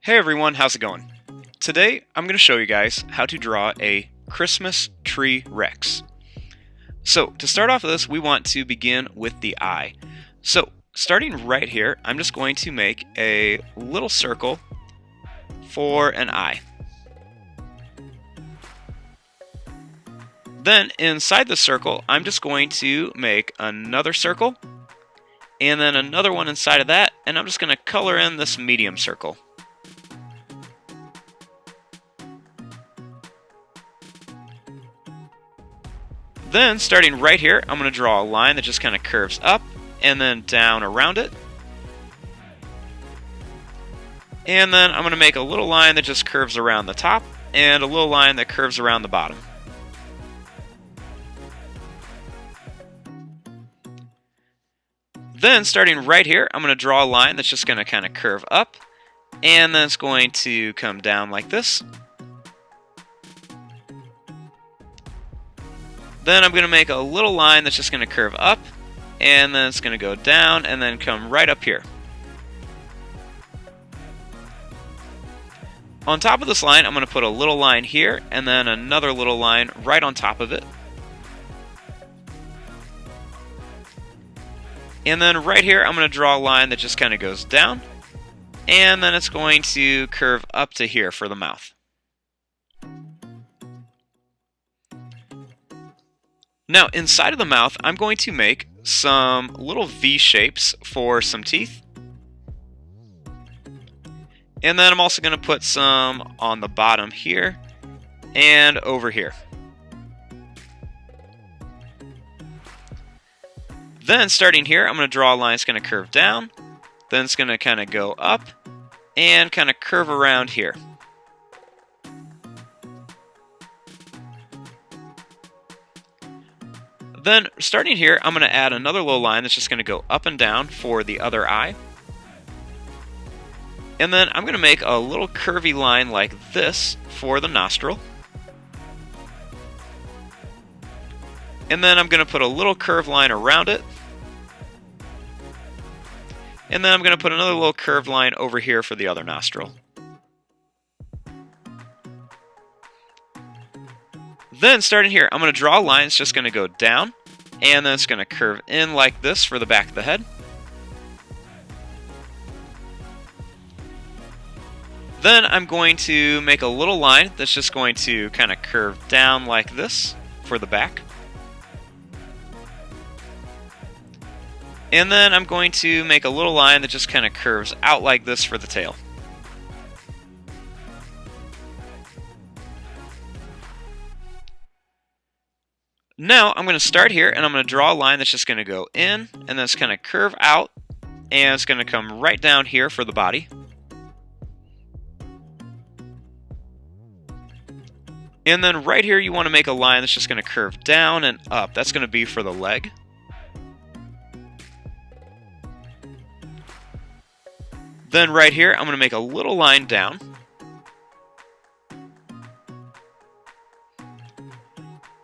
Hey everyone, how's it going? Today I'm going to show you guys how to draw a Christmas tree Rex. So to start off with this, we want to begin with the eye. So starting right here, I'm just going to make a little circle for an eye. Then inside the circle, I'm just going to make another circle and then another one inside of that, and I'm just going to color in this medium circle. Then, starting right here, I'm going to draw a line that just kind of curves up and then down around it. And then I'm going to make a little line that just curves around the top and a little line that curves around the bottom. Then, starting right here, I'm going to draw a line that's just going to kind of curve up and then it's going to come down like this. Then I'm going to make a little line that's just going to curve up, and then it's going to go down, and then come right up here. On top of this line, I'm going to put a little line here, and then another little line right on top of it. And then right here, I'm going to draw a line that just kind of goes down, and then it's going to curve up to here for the mouth. Now, inside of the mouth, I'm going to make some little V shapes for some teeth. And then I'm also going to put some on the bottom here and over here. Then, starting here, I'm going to draw a line that's going to curve down, then it's going to kind of go up and kind of curve around here. Then, starting here, I'm going to add another little line that's just going to go up and down for the other eye. And then I'm going to make a little curvy line like this for the nostril. And then I'm going to put a little curved line around it. And then I'm going to put another little curved line over here for the other nostril. Then, starting here, I'm going to draw a line that's just going to go down, and then it's going to curve in like this for the back of the head. Then I'm going to make a little line that's just going to kind of curve down like this for the back. And then I'm going to make a little line that just kind of curves out like this for the tail. Now, I'm going to start here, and I'm going to draw a line that's just going to go in, and then it's going to curve out, and it's going to come right down here for the body. And then right here, you want to make a line that's just going to curve down and up. That's going to be for the leg. Then right here, I'm going to make a little line down.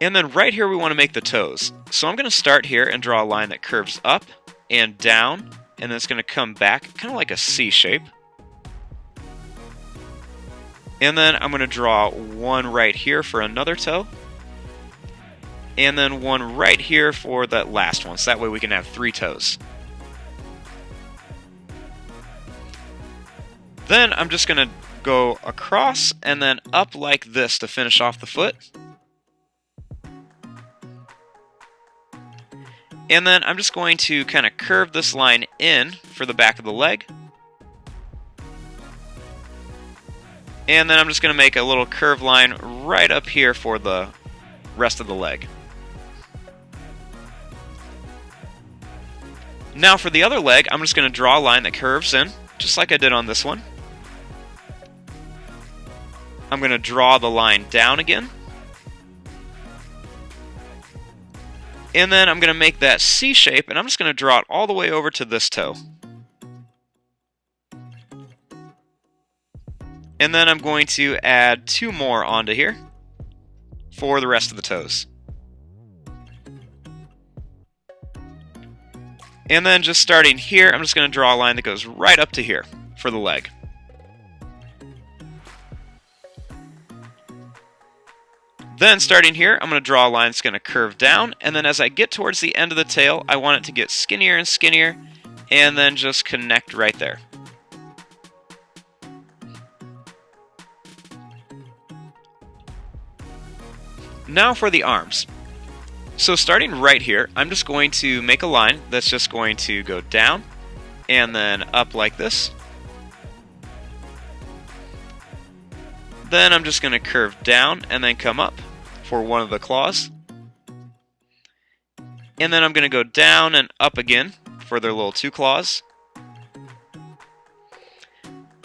And then right here we want to make the toes. So I'm going to start here and draw a line that curves up and down, and then it's going to come back kind of like a C shape. And then I'm going to draw one right here for another toe. And then one right here for that last one, so that way we can have 3 toes. Then I'm just going to go across and then up like this to finish off the foot. And then I'm just going to kind of curve this line in for the back of the leg. And then I'm just going to make a little curved line right up here for the rest of the leg. Now for the other leg, I'm just going to draw a line that curves in, just like I did on this one. I'm going to draw the line down again. And then I'm going to make that C shape, and I'm just going to draw it all the way over to this toe. And then I'm going to add 2 more onto here for the rest of the toes. And then just starting here, I'm just going to draw a line that goes right up to here for the leg. Then starting here, I'm going to draw a line that's going to curve down, and then as I get towards the end of the tail, I want it to get skinnier and skinnier, and then just connect right there. Now for the arms. So starting right here, I'm just going to make a line that's just going to go down and then up like this. Then I'm just going to curve down and then come up for one of the claws. And then I'm going to go down and up again for their little two claws.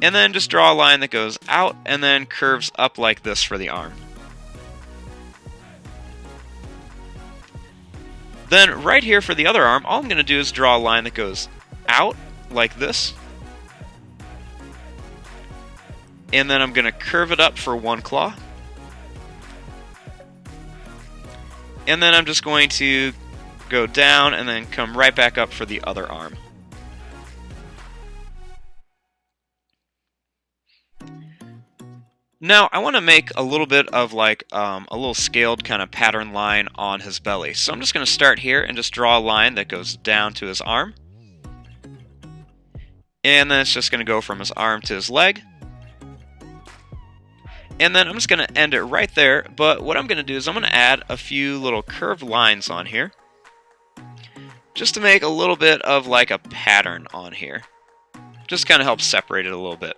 And then just draw a line that goes out and then curves up like this for the arm. Then right here for the other arm, all I'm going to do is draw a line that goes out like this. And then I'm going to curve it up for one claw. And then I'm just going to go down and then come right back up for the other arm. Now I want to make a little bit of like a little scaled kind of pattern line on his belly. So I'm just going to start here and just draw a line that goes down to his arm. And then it's just going to go from his arm to his leg. And then I'm just going to end it right there, but what I'm going to do is I'm going to add a few little curved lines on here, just to make a little bit of like a pattern on here. Just kind of helps separate it a little bit.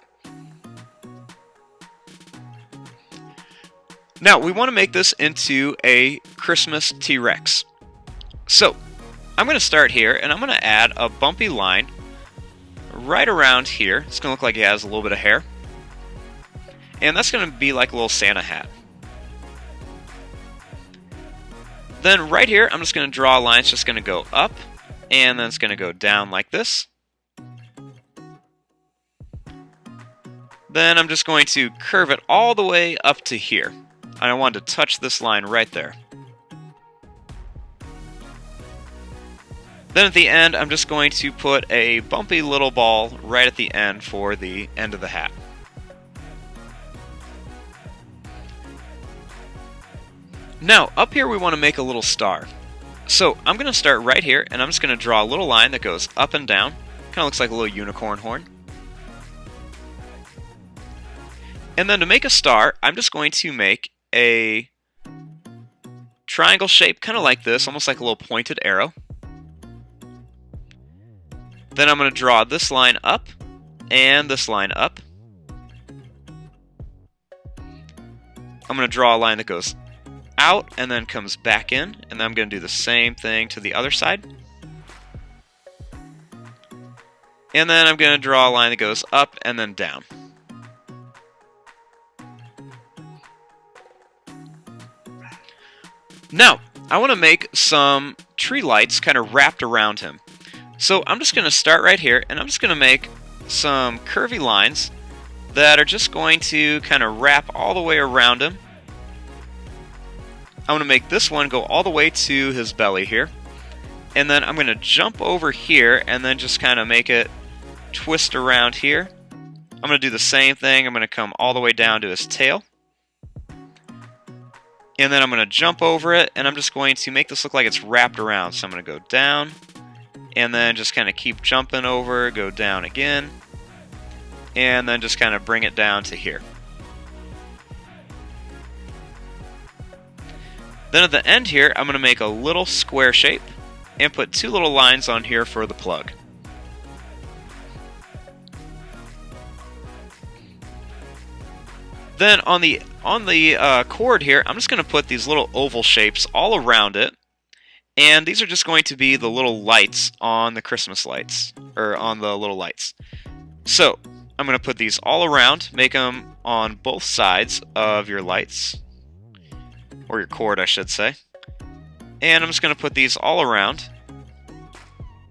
Now, we want to make this into a Christmas T-Rex. So, I'm going to start here, and I'm going to add a bumpy line right around here. It's going to look like he has a little bit of hair. And that's going to be like a little Santa hat. Then right here, I'm just going to draw a line. It's just going to go up, and then it's going to go down like this. Then I'm just going to curve it all the way up to here. And I want to touch this line right there. Then at the end, I'm just going to put a bumpy little ball right at the end for the end of the hat. Now, up here we want to make a little star. So I'm going to start right here, and I'm just going to draw a little line that goes up and down. Kind of looks like a little unicorn horn. And then to make a star, I'm just going to make a triangle shape, kind of like this, almost like a little pointed arrow. Then I'm going to draw this line up, and this line up. I'm going to draw a line that goes out and then comes back in, and then I'm going to do the same thing to the other side. And then I'm going to draw a line that goes up and then down. Now, I want to make some tree lights kind of wrapped around him. So I'm just going to start right here, and I'm just going to make some curvy lines that are just going to kind of wrap all the way around him. I'm going to make this one go all the way to his belly here. And then I'm going to jump over here and then just kind of make it twist around here. I'm going to do the same thing. I'm going to come all the way down to his tail. And then I'm going to jump over it, and I'm just going to make this look like it's wrapped around. So I'm going to go down, and then just kind of keep jumping over, go down again, and then just kind of bring it down to here. Then at the end here, I'm going to make a little square shape and put two little lines on here for the plug. Then on the cord here, I'm just going to put these little oval shapes all around it. And these are just going to be the little lights on the Christmas lights, or on the little lights. So I'm going to put these all around, make them on both sides of your lights. Or your cord, I should say. And I'm just going to put these all around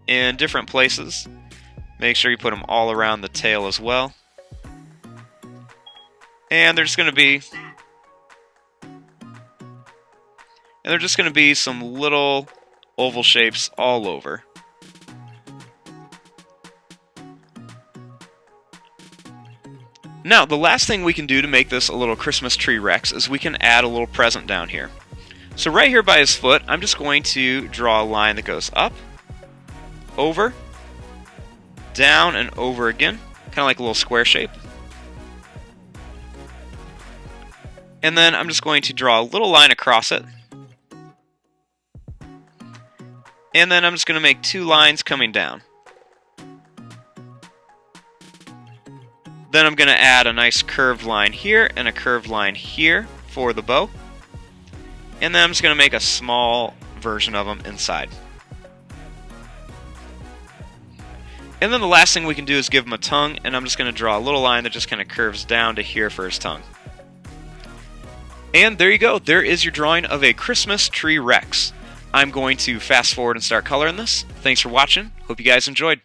in different places. Make sure you put them all around the tail as well. And there's going to be some little oval shapes all over. Now, the last thing we can do to make this a little Christmas tree Rex is we can add a little present down here. So right here by his foot, I'm just going to draw a line that goes up, over, down, and over again, kind of like a little square shape. And then I'm just going to draw a little line across it. And then I'm just going to make 2 lines coming down. Then I'm going to add a nice curved line here and a curved line here for the bow. And then I'm just going to make a small version of them inside. And then the last thing we can do is give him a tongue, and I'm just going to draw a little line that just kind of curves down to here for his tongue. And there you go. There is your drawing of a Christmas tree Rex. I'm going to fast forward and start coloring this. Thanks for watching. Hope you guys enjoyed.